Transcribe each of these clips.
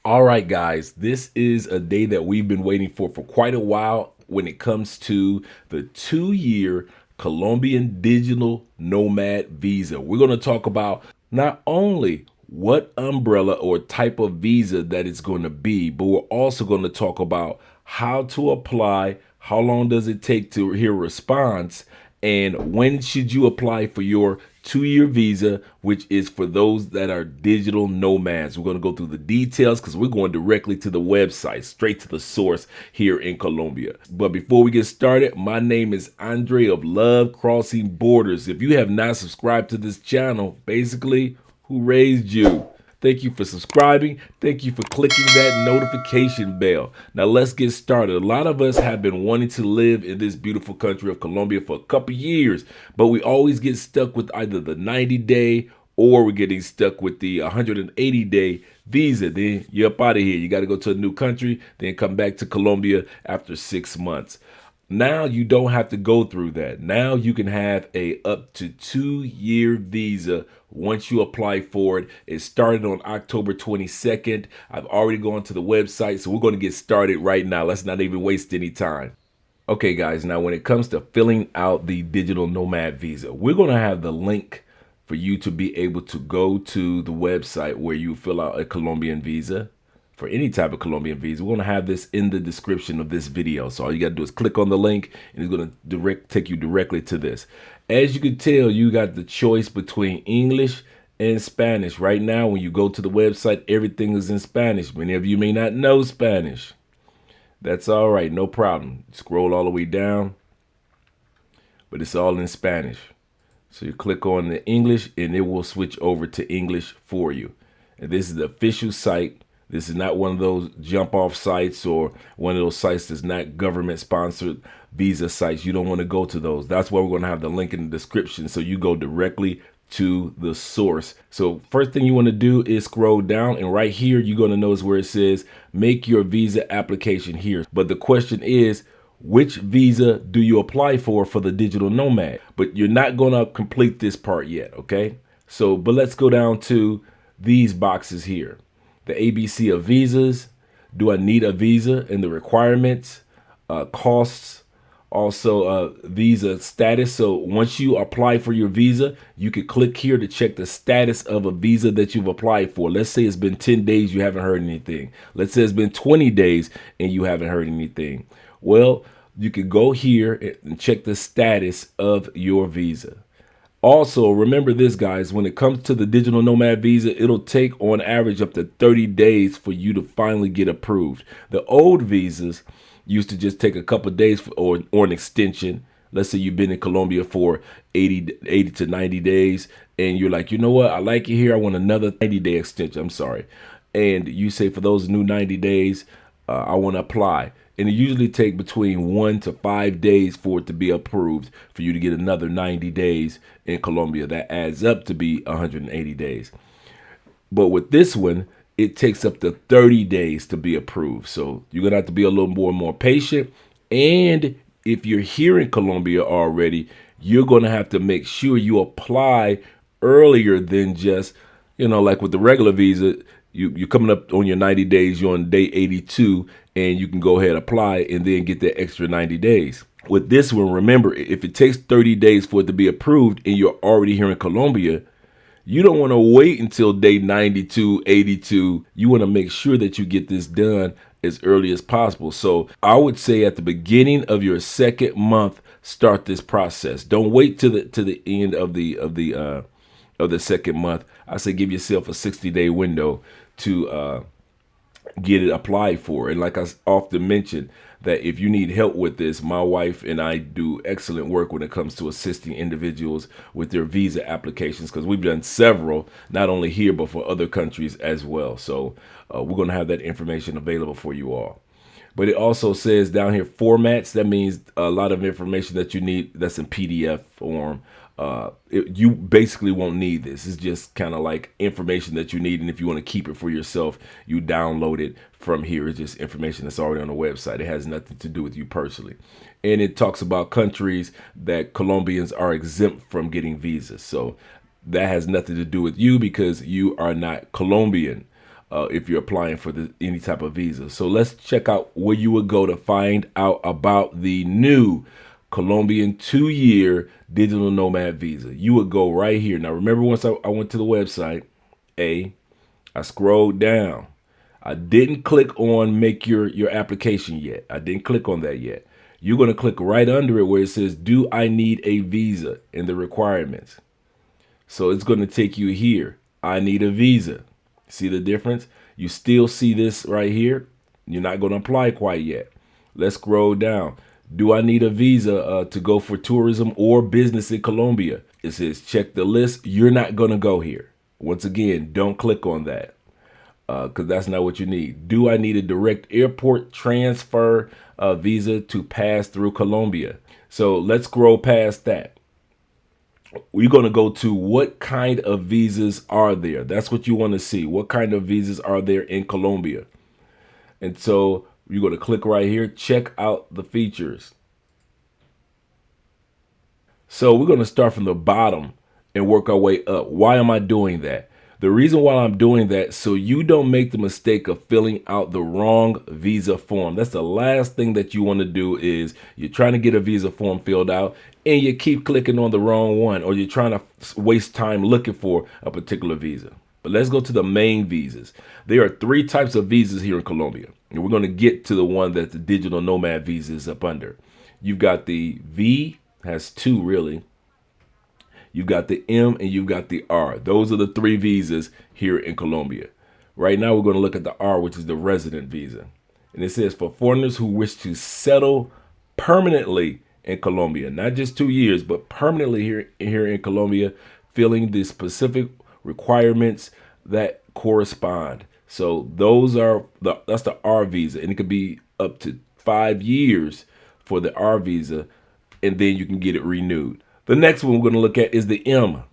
All right, guys, this is a day that we've been waiting for quite a while when it comes to the 2-year Colombian digital nomad visa. We're going to talk about not only what umbrella or type of visa that it's going to be, but we're also going to talk about how to apply, how long does it take to hear a response, and when should you apply for your 2-year visa, which is for those that are digital nomads. We're going to go through the details because we're going directly to the website, straight to the source here in Colombia. But before we get started, my name is Andre of Love Crossing Borders. If you have not subscribed to this channel, basically, who raised you? Thank you for subscribing. Thank you for clicking that notification bell. Now let's get started. A lot of us have been wanting to live in this beautiful country of Colombia for a couple years, but we always get stuck with either the 90-day or we're getting stuck with the 180-day visa. Then you're up out of here. You got to go to a new country, then come back to Colombia after 6 months. Now you don't have to go through that. Now you can have a up to 2-year visa once you apply for it. It started on October 22nd. I've already gone to the website, so we're going to get started right now. Let's not even waste any time. Okay, guys, now when it comes to filling out the digital nomad visa, we're going to have the link for you to be able to go to the website where you fill out a Colombian visa. For any type of Colombian visa, we're going to have this in the description of this video. So all you got to do is click on the link and it's going to take you directly to this. As you can tell, you got the choice between English and Spanish. Right now, when you go to the website, everything is in Spanish. Many of you may not know Spanish. That's all right, no problem. Scroll all the way down, but it's all in Spanish. So you click on the English and it will switch over to English for you. And this is the official site. This is not one of those jump off sites or one of those sites that's not government sponsored visa sites. You don't want to go to those. That's why we're going to have the link in the description so you go directly to the source. So first thing you want to do is scroll down, and right here you're going to notice where it says make your visa application here. But the question is, which visa do you apply for the digital nomad? But you're not going to complete this part yet, okay? So, but let's go down to these boxes here. The ABC of visas. Do I need a visa and the requirements, costs, also visa status. So once you apply for your visa, you can click here to check the status of a visa that you've applied for. Let's say it's been 10 days, you haven't heard anything. Let's say it's been 20 days and you haven't heard anything. Well, you can go here and check the status of your visa. Also, remember this, guys, when it comes to the digital nomad visa, it'll take on average up to 30 days for you to finally get approved. The old visas used to just take a couple of days or an extension. Let's say you've been in Colombia for 80 to 90 days and you're like, you know what, I like it here. I want another 90-day extension. I'm sorry. And you say for those new 90 days, I want to apply. And it usually takes between 1 to 5 days for it to be approved for you to get another 90 days in Colombia. That adds up to be 180 days. But with this one, it takes up to 30 days to be approved. So you're going to have to be a little more patient. And if you're here in Colombia already, you're going to have to make sure you apply earlier than just, like with the regular visa. You're coming up on your 90 days, you're on day 82, and you can go ahead and apply and then get that extra 90 days. With this one, remember, if it takes 30 days for it to be approved and you're already here in Colombia, you don't want to wait until day 92, 82. You want to make sure that you get this done as early as possible. So I would say at the beginning of your second month, start this process. Don't wait to the end of the second month. I say give yourself a 60-day window to get it applied for. And like I often mention, that if you need help with this, my wife and I do excellent work when it comes to assisting individuals with their visa applications, because we've done several, not only here, but for other countries as well. So we're going to have that information available for you all. But it also says down here formats. That means a lot of information that you need that's in PDF form. You basically won't need this. It's just kind of like information that you need. And if you want to keep it for yourself, you download it from here. It's just information that's already on the website. It has nothing to do with you personally. And it talks about countries that Colombians are exempt from getting visas. So that has nothing to do with you because you are not Colombian. if you're applying for any type of visa. So let's check out where you would go to find out about the new Colombian 2-year digital nomad visa. You would go right here. Now remember, once I went to the website, I scrolled down. I didn't click on make your application yet. I didn't click on that yet. You're going to click right under it where it says, do I need a visa, in the requirements. So it's going to take you here. I need a visa. See the difference? You still see this right here. You're not going to apply quite yet. Let's scroll down. Do I need a visa to go for tourism or business in Colombia? It says check the list. You're not going to go here. Once again, don't click on that because that's not what you need. Do I need a direct airport transfer visa to pass through Colombia? So let's scroll past that. We're going to go to what kind of visas are there. That's what you want to see. What kind of visas are there in Colombia? And so you're going to click right here, check out the features. So we're going to start from the bottom and work our way up. Why am I doing that? The reason why I'm doing that, so you don't make the mistake of filling out the wrong visa form. That's the last thing that you want to do. Is you're trying to get a visa form filled out and you keep clicking on the wrong one, or you're trying to waste time looking for a particular visa. But let's go to the main visas. There are 3 types of visas here in Colombia, and we're going to get to the one that the digital nomad visa is up under. You've got the V, has 2 really. You've got the M and you've got the R. Those are the 3 visas here in Colombia. Right now, we're going to look at the R, which is the resident visa. And it says for foreigners who wish to settle permanently in Colombia, not just 2 years, but permanently here in Colombia, filling the specific requirements that correspond. So those are that's the R visa, and it could be up to 5 years for the R visa, and then you can get it renewed. The next one we're going to look at is the M.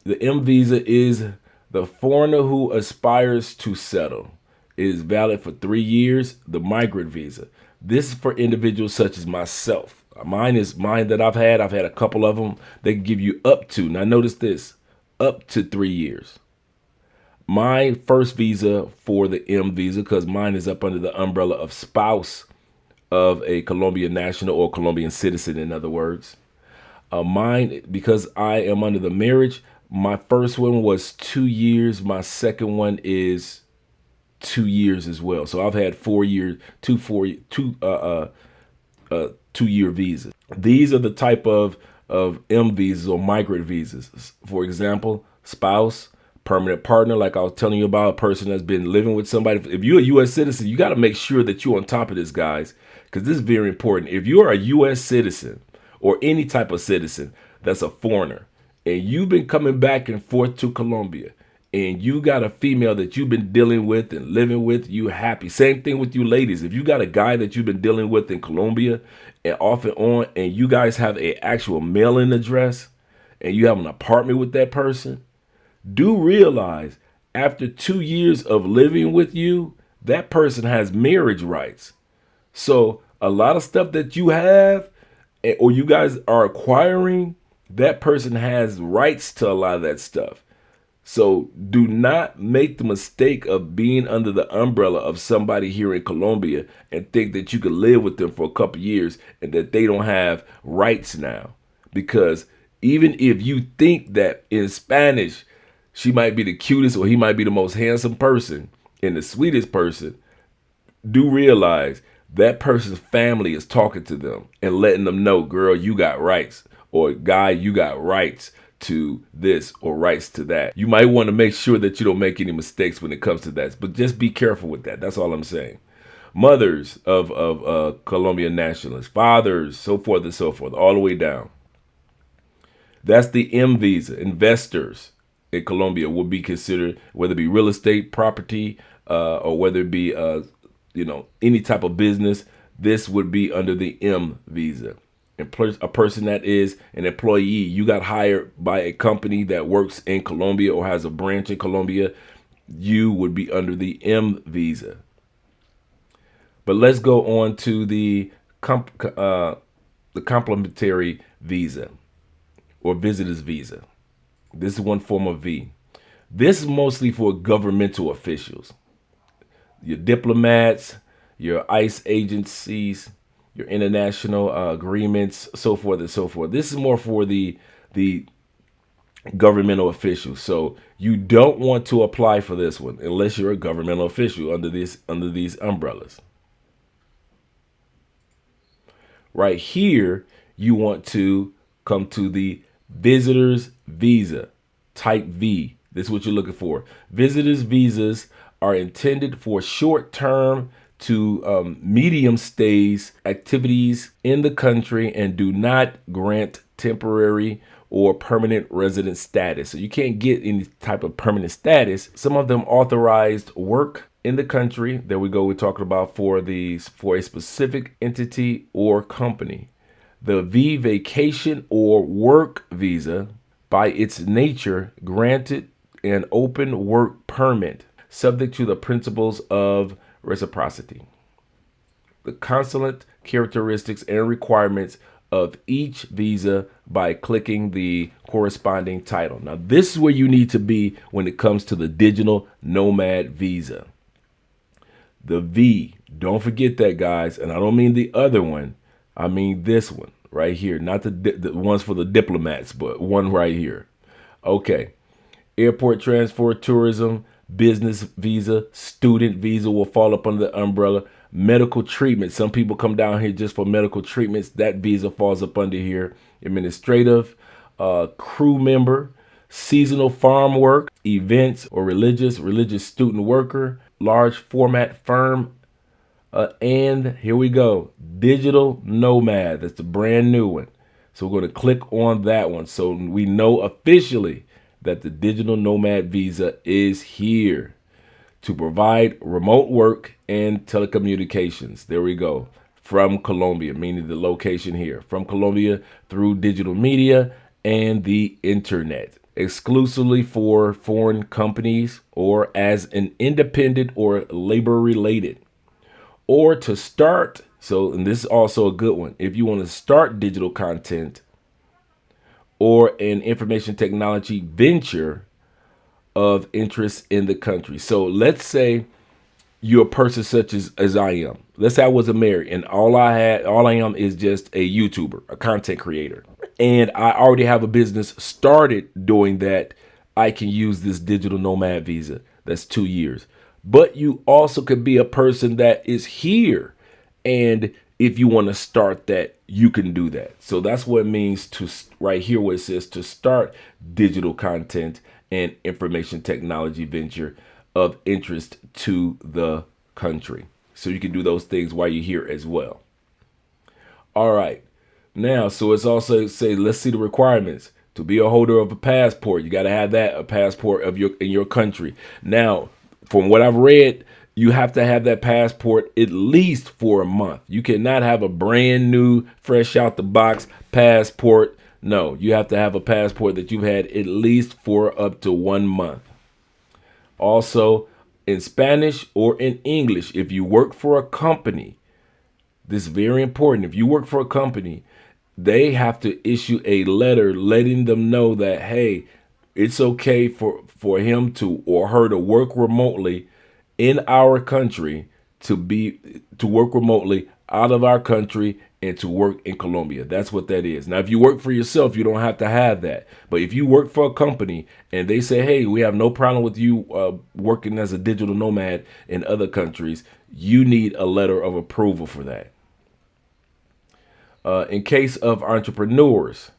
The M visa is the foreigner who aspires to settle. It is valid for 3 years. The migrant visa. This is for individuals such as myself. Mine that I've had a couple of them. They can give you up to, now notice this, up to 3 years. My first visa for the M visa, because mine is up under the umbrella of spouse of a Colombian national or Colombian citizen, in other words. Mine, because I am under the marriage, my first one was 2 years. My second one is 2 years as well. So I've had 4 years, 2-year visas. These are the type of M visas or migrant visas. For example, spouse, permanent partner, like I was telling you about, a person that's been living with somebody. If you're a U.S. citizen, you got to make sure that you're on top of this, guys, because this is very important. If you are a U.S. citizen or any type of citizen that's a foreigner, and you've been coming back and forth to Colombia, and you got a female that you've been dealing with and living with, you happy. Same thing with you ladies. If you got a guy that you've been dealing with in Colombia and off and on, and you guys have a actual mailing address and you have an apartment with that person, do realize after 2 years of living with you, that person has marriage rights. So a lot of stuff that you have or you guys are acquiring, that person has rights to a lot of that stuff. So do not make the mistake of being under the umbrella of somebody here in Colombia and think that you can live with them for a couple years and that they don't have rights now. Because even if you think that in Spanish, she might be the cutest or he might be the most handsome person and the sweetest person, do realize that person's family is talking to them and letting them know, girl, you got rights, or guy, you got rights to this or rights to that. You might want to make sure that you don't make any mistakes when it comes to that, but just be careful with that. That's all I'm saying. Mothers of Colombian nationalists, fathers, so forth and so forth, all the way down. That's the M visa. Investors in Colombia will be considered, whether it be real estate, property, or whether it be any type of business. This would be under the M visa. And a person that is an employee, you got hired by a company that works in Colombia or has a branch in Colombia, you would be under the M visa. But let's go on to the complimentary visa or visitor's visa. This is one form of V. This is mostly for governmental officials, your diplomats, your ICE agencies, your international agreements, so forth and so forth. This is more for the governmental officials. So you don't want to apply for this one unless you're a governmental official under these umbrellas. Right here, you want to come to the visitor's visa, type V. This is what you're looking for. Visitors visas are intended for short-term to medium stays activities in the country and do not grant temporary or permanent resident status. So you can't get any type of permanent status. Some of them authorized work in the country. There we go. We're talking about for a specific entity or company. The V vacation or work visa, by its nature, granted an open work permit subject to the principles of reciprocity. The consulate characteristics and requirements of each visa by clicking the corresponding title. Now, this is where you need to be when it comes to the digital nomad visa. The V, don't forget that, guys. And I don't mean the other one. I mean this one right here, not the ones for the diplomats, but one right here. Okay. Airport transfer, tourism, business visa, student visa will fall up under the umbrella. Medical treatment. Some people come down here just for medical treatments. That visa falls up under here. Administrative, crew member, seasonal farm work, events or religious student worker, large format firm, and here we go, digital nomad. That's the brand new one. So we're going to click on that one. So we know officially that the digital nomad visa is here to provide remote work and telecommunications. There we go. From Colombia, meaning the location here. From Colombia through digital media and the internet. Exclusively for foreign companies or as an independent or labor related. Or to start, so, and this is also a good one, if you want to start digital content or an information technology venture of interest in the country. So let's say you're a person such as I am. Let's say I wasn't married and all I am is just a YouTuber, a content creator. And I already have a business started doing that. I can use this digital nomad visa. That's 2 years. But you also could be a person that is here. And if you want to start that, you can do that. So that's what it means to right here where it says to start digital content and information technology venture of interest to the country. So you can do those things while you're here as well. All right. Now, so it's also say, let's see the requirements. To be a holder of a passport, you got to have that, a passport of in your country. Now, from what I've read, you have to have that passport at least for a month. You cannot have a brand new, fresh out the box passport. No, you have to have a passport that you've had at least for up to 1 month. Also, in Spanish or in English, if you work for a company, this is very important. If you work for a company, they have to issue a letter letting them know that, hey, it's okay for him to or her to work remotely in our country, to work remotely out of our country and to work in Colombia. That's what that is. Now, if you work for yourself, you don't have to have that. But if you work for a company and they say, hey, we have no problem with you working as a digital nomad in other countries, you need a letter of approval for that. In case of entrepreneurs,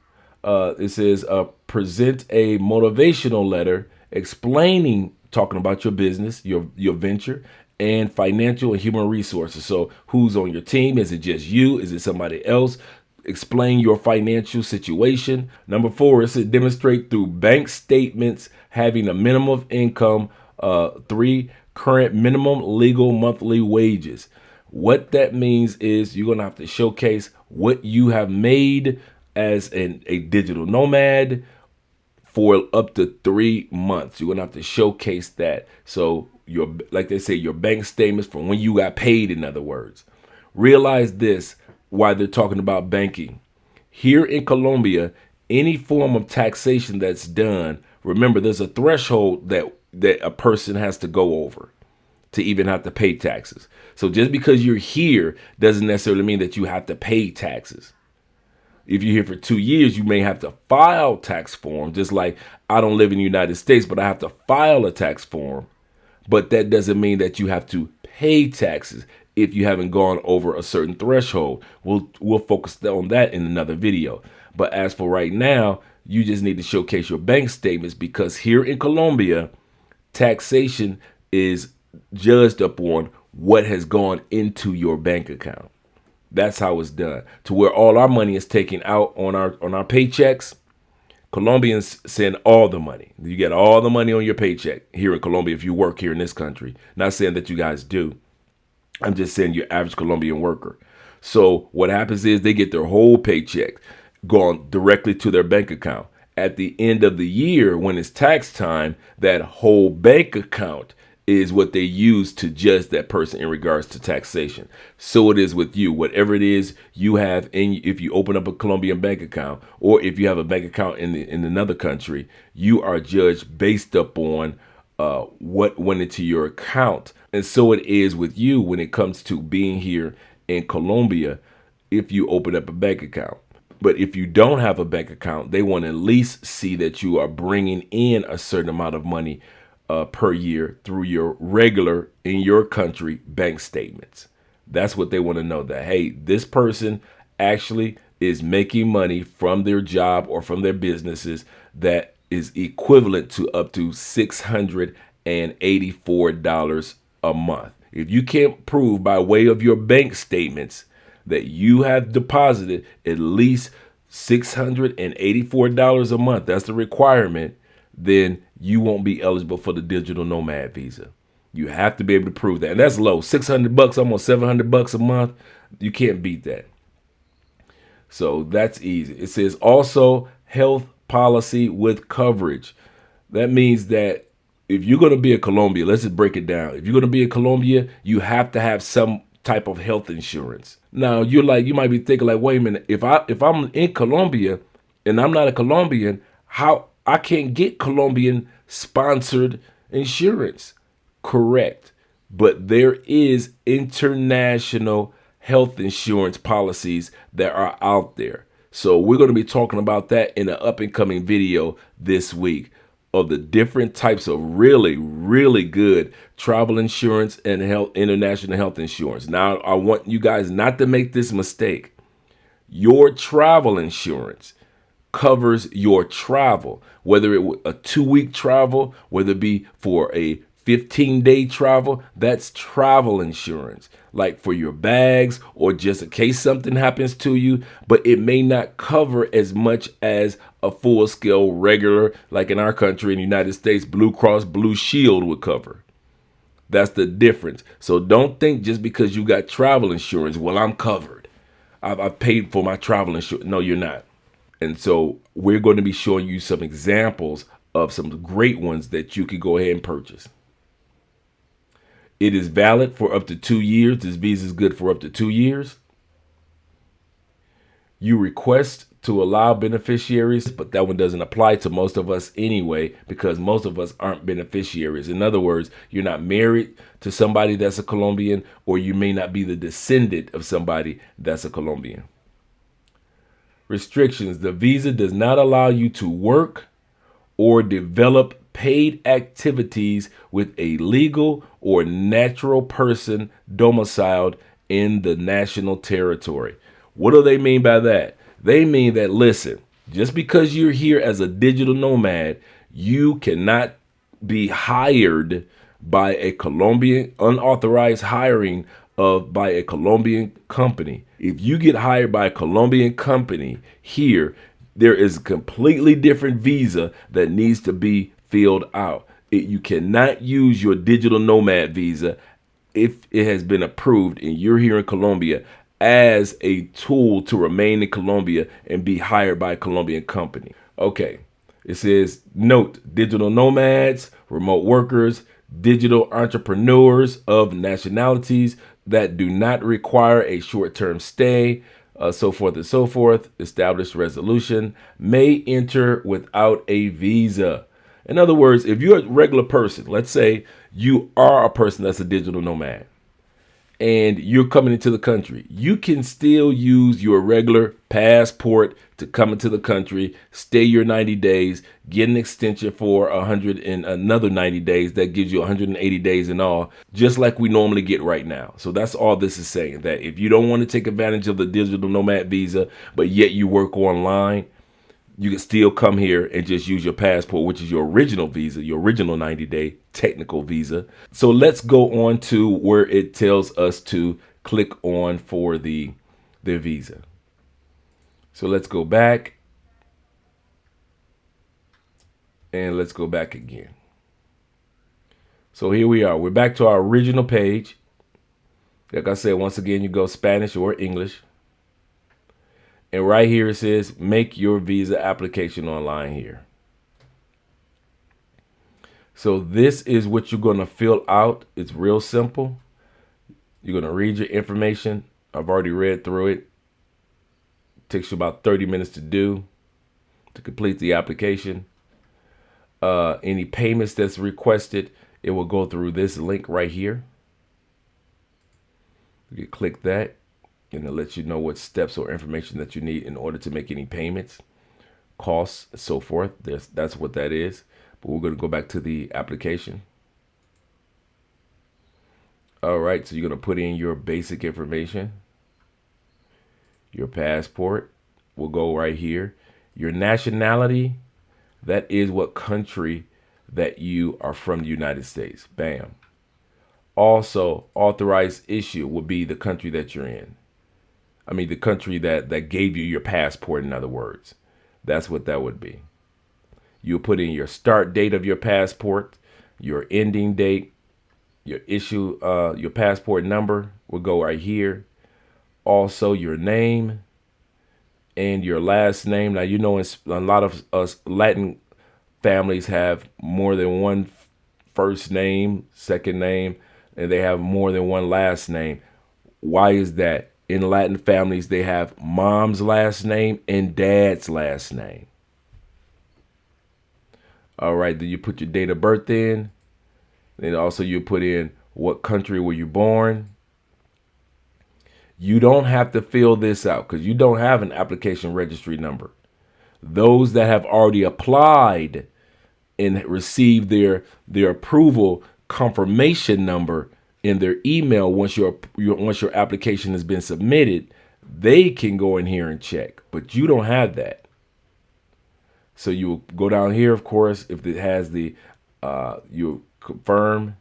it says present a motivational letter explaining, talking about your business, your venture, and financial and human resources. So who's on your team? Is it just you? Is it somebody else? Explain your financial situation. Number 4, it says demonstrate through bank statements having a minimum of income. 3, current minimum legal monthly wages. What that means is you're going to have to showcase what you have made as a digital nomad for up to 3 months. You're going to have to showcase that. So like they say, your bank statements from when you got paid, in other words. Realize this while they're talking about banking. Here in Colombia, any form of taxation that's done Remember, there's a threshold that a person has to go over to even have to pay taxes. So just because you're here doesn't necessarily mean that you have to pay taxes. If you're here for 2 years, you may have to file tax forms, just like I don't live in the United States, but I have to file a tax form. But that doesn't mean that you have to pay taxes if you haven't gone over a certain threshold. We'll focus on that in another video. But as for right now, you just need to showcase your bank statements, because here in Colombia, taxation is judged upon what has gone into your bank account. That's how it's done. To where all our money is taken out on our paychecks. Colombians send all the money. You get all the money on your paycheck here in Colombia if you work here in this country. Not saying that you guys do. I'm just saying your average Colombian worker. So what happens is they get their whole paycheck gone directly to their bank account. At the end of the year, when it's tax time, that whole bank account is what they use to judge that person in regards to taxation. So it is with you. Whatever it is you have if you open up a Colombian bank account, or if you have a bank account in another country, you are judged based upon what went into your account. And so it is with you when it comes to being here in Colombia if you open up a bank account. But if you don't have a bank account, they want to at least see that you are bringing in a certain amount of money per year through your regular, in your country, bank statements. That's what they want to know, that, hey, this person actually is making money from their job or from their businesses that is equivalent to up to $684 a month. If you can't prove by way of your bank statements that you have deposited at least $684 a month, that's the requirement, then you won't be eligible for the digital nomad visa. You have to be able to prove that. And that's low. $600, almost $700 a month. You can't beat that. So that's easy. It says also health policy with coverage. That means that if you're going to be a Colombia, let's just break it down. If you're going to be a Colombia, you have to have some type of health insurance. Now you might be thinking like, wait a minute, if I'm in Colombia and I'm not a Colombian, how I can't get Colombian sponsored insurance? Correct. But there is international health insurance policies that are out there. So we're going to be talking about that in an up and coming video this week, of the different types of really, really good travel insurance and international health insurance. Now, I want you guys not to make this mistake. Your travel insurance covers your travel, whether it a 2-week travel, whether it be for a 15-day travel. That's travel insurance, like for your bags or just in case something happens to you, but it may not cover as much as a full-scale regular, like in our country, in the United States, Blue Cross Blue Shield would cover. That's the difference. So don't think just because you got travel insurance, well, I'm covered. I've paid for my travel insurance. No, you're not. And so we're going to be showing you some examples of some great ones that you can go ahead and purchase. It is valid for up to 2 years. This visa is good for up to 2 years. You request to allow beneficiaries, but that one doesn't apply to most of us anyway, because most of us aren't beneficiaries. In other words, you're not married to somebody that's a Colombian, or you may not be the descendant of somebody that's a Colombian. Restrictions. The visa does not allow you to work or develop paid activities with a legal or natural person domiciled in the national territory. What do they mean by that? They mean that, listen, just because you're here as a digital nomad, you cannot be hired by a Colombian, unauthorized hiring by a Colombian company. If you get hired by a Colombian company here, there is a completely different visa that needs to be filled out. You cannot use your digital nomad visa if it has been approved and you're here in Colombia as a tool to remain in Colombia and be hired by a Colombian company. Okay, it says, note, digital nomads, remote workers, digital entrepreneurs of nationalities that do not require a short-term stay, so forth and so forth, established resolution, may enter without a visa. In other words, if you're a regular person, let's say you are a person that's a digital nomad and you're coming into the country, you can still use your regular passport to come into the country, stay your 90 days, get an extension for 100 and another 90 days. That gives you 180 days in all, just like we normally get right now. So that's all this is saying, that if you don't want to take advantage of the digital nomad visa, but yet you work online, you can still come here and just use your passport, which is your original visa, your original 90-day technical visa. So let's go on to where it tells us to click on for the visa. So let's go back and let's go back again. So here we are. We're back to our original page. Like I said, once again, you go Spanish or English. And right here it says, make your visa application online here. So this is what you're going to fill out. It's real simple. You're going to read your information. I've already read through it. Takes you about 30 minutes to do, to complete the application. Any payments that's requested, it will go through this link right here. You can click that. And it lets you know what steps or information that you need in order to make any payments, costs, and so forth. That's what that is. But we're going to go back to the application. All right, so you're going to put in your basic information. Your passport will go right here. Your nationality, that is what country that you are from, the United States. Bam. Also, authorized issue would be the country that you're in. I mean, the country that gave you your passport, in other words. That's what that would be. You'll put in your start date of your passport, your ending date, your your passport number will go right here. Also, your name and your last name. Now, you know, a lot of us Latin families have more than one first name, second name, and they have more than one last name. Why is that? In Latin families, they have mom's last name and dad's last name. All right, then you put your date of birth in. Then also you put in what country were you born. You don't have to fill this out because you don't have an application registry number. Those that have already applied and received their approval confirmation number in their email once your application has been submitted, they can go in here and check, but you don't have that. So you will go down here, of course, if it has the you'll confirm,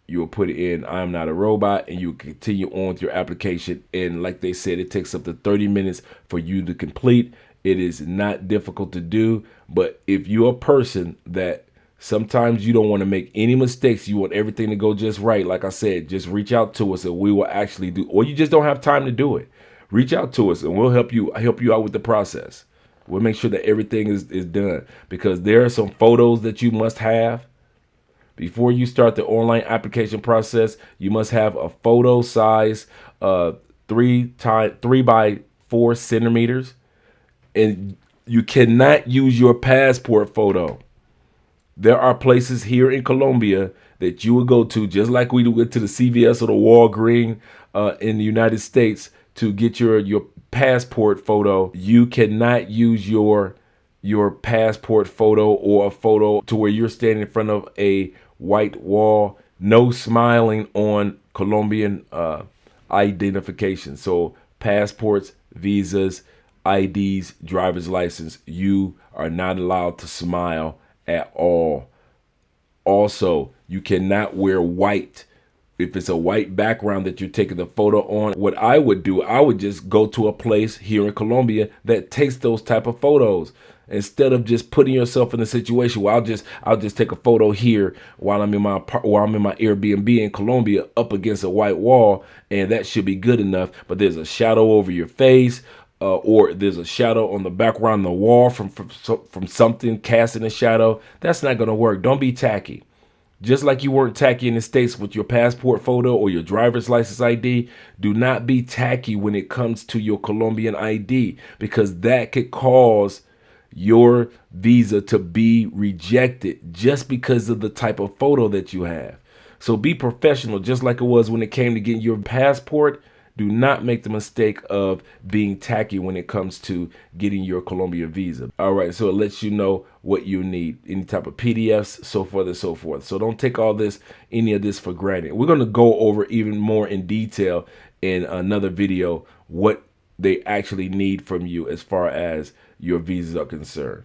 you'll put in I'm not a robot, and you continue on with your application. And like they said, it takes up to 30 minutes for you to complete. It is not difficult to do, but if you're a person that sometimes you don't want to make any mistakes, you want everything to go just right, like I said, just reach out to us and we will actually do, or you just don't have time to do it, reach out to us and we'll help you out with the process. We'll make sure that everything is done, because there are some photos that you must have. Before you start the online application process, you must have a photo size 3 by 4 centimeters. And you cannot use your passport photo. There are places here in Colombia that you would go to, just like we went to the CVS or the Walgreens in the United States to get your passport photo. You cannot use your passport photo or a photo to where you're standing in front of a white wall. No smiling on Colombian identification. So passports, visas, IDs, driver's license, you are not allowed to smile at all. Also, you cannot wear white. If it's a white background that you're taking the photo on, what I would do, I would just go to a place here in Colombia that takes those type of photos, instead of just putting yourself in a situation where I'll just take a photo here while I'm in my Airbnb in Colombia up against a white wall, and that should be good enough. But there's a shadow over your face, or there's a shadow on the background of the wall from something casting a shadow. That's not going to work. Don't be tacky. Just like you weren't tacky in the States with your passport photo or your driver's license ID, do not be tacky when it comes to your Colombian ID, because that could cause your visa to be rejected just because of the type of photo that you have. So be professional, just like it was when it came to getting your passport. Do not make the mistake of being tacky when it comes to getting your Colombia visa. All right, so it lets you know what you need, any type of PDFs, so forth and so forth. So don't take any of this for granted. We're going to go over even more in detail in another video what they actually need from you as far as your visas are concerned.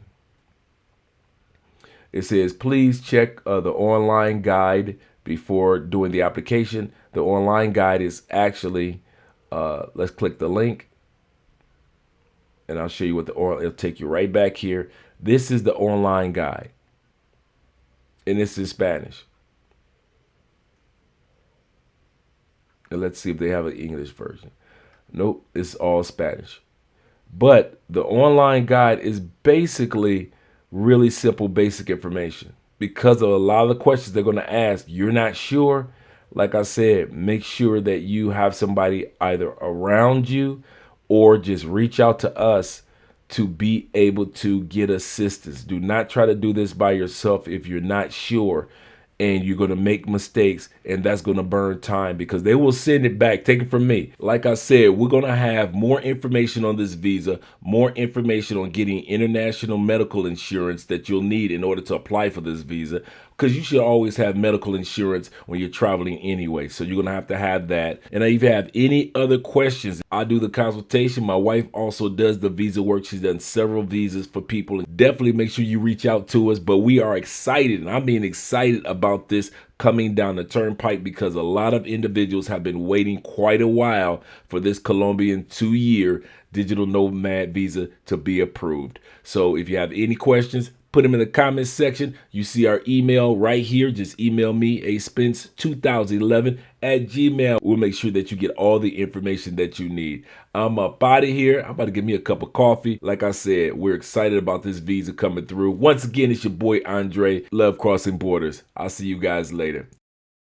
It says, please check the online guide before doing the application. The online guide is actually, let's click the link and I'll show you what it'll take you right back here. This is the online guide and this is Spanish. And let's see if they have an English version. Nope, it's all Spanish. But the online guide is basically really simple, basic information. Because of a lot of the questions they're going to ask, you're not sure. Like I said, make sure that you have somebody either around you or just reach out to us to be able to get assistance. Do not try to do this by yourself if you're not sure, and you're going to make mistakes, and that's going to burn time because they will send it back. Take it from me. Like I said, we're going to have more information on this visa, more information on getting international medical insurance that you'll need in order to apply for this visa, because you should always have medical insurance when you're traveling anyway. So you're going to have that. And if you have any other questions, I do the consultation. My wife also does the visa work. She's done several visas for people. Definitely make sure you reach out to us. But we are excited, and I'm being excited about this coming down the turnpike because a lot of individuals have been waiting quite a while for this Colombian 2-year digital nomad visa to be approved. So if you have any questions, put them in the comments section. You see our email right here. Just email me, aspence2011@gmail. We'll make sure that you get all the information that you need. I'm up out of here. I'm about to get me a cup of coffee. Like I said, we're excited about this visa coming through. Once again, it's your boy Andre. Love crossing borders. I'll see you guys later.